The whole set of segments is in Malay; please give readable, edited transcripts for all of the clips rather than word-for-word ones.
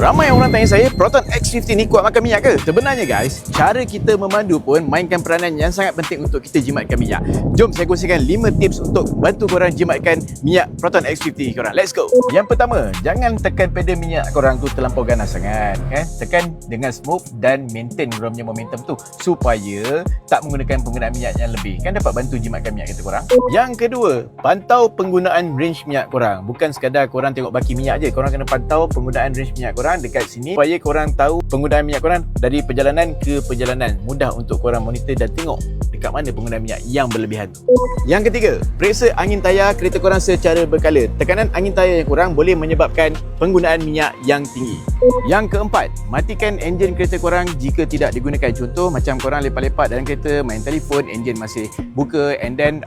Ramai orang tanya saya, Proton X50 ni kuat makan minyak ke? Sebenarnya guys, cara kita memandu pun mainkan peranan yang sangat penting untuk kita jimatkan minyak. Jom saya kongsikan 5 tips untuk bantu korang jimatkan minyak Proton X50 korang. Let's go! Yang pertama, jangan tekan pedal minyak korang tu terlampau ganas sangat. Tekan dengan smooth dan maintain korang punya momentum tu supaya tak menggunakan penggunaan minyak yang lebih. Kan dapat bantu jimatkan minyak kita korang. Yang kedua, pantau penggunaan range minyak korang. Bukan sekadar korang tengok baki minyak je. Korang kena pantau penggunaan range minyak korang dekat sini supaya korang tahu penggunaan minyak korang dari perjalanan ke perjalanan. Mudah untuk korang monitor dan tengok dekat mana penggunaan minyak yang berlebihan tu. Yang ketiga, periksa angin tayar kereta korang secara berkala. Tekanan angin tayar yang kurang boleh menyebabkan penggunaan minyak yang tinggi. Yang keempat, matikan enjin kereta korang jika tidak digunakan. Contoh macam korang lepak-lepak dalam kereta, main telefon, enjin masih buka and then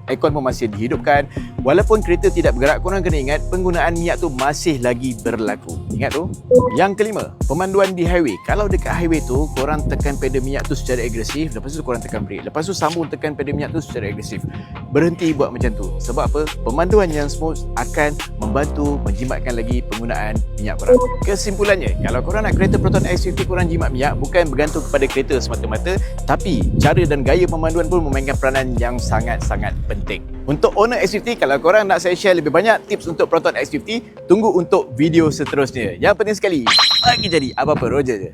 aircon pun masih dihidupkan. Walaupun kereta tidak bergerak, korang kena ingat penggunaan minyak tu masih lagi berlaku. Ingat tu. Yang kelima, pemanduan di highway. Kalau dekat highway tu, korang tekan pedal minyak tu secara agresif, lepas tu korang tekan brake. Lepas tu sambung tekan pedal minyak tu secara agresif. Berhenti buat macam tu. Sebab apa? Pemanduan yang smooth akan membantu menjimatkan lagi penggunaan minyak korang. Kesimpulannya, kalau korang nak kereta Proton X50 korang jimat minyak, bukan bergantung kepada kereta semata-mata, tapi cara dan gaya pemanduan pun memainkan peranan yang sangat-sangat penting. Untuk owner X50, kalau korang nak saya share lebih banyak tips untuk Proton X50, tunggu untuk video seterusnya. Yang penting sekali, bagi jadi apa-apa Roger je.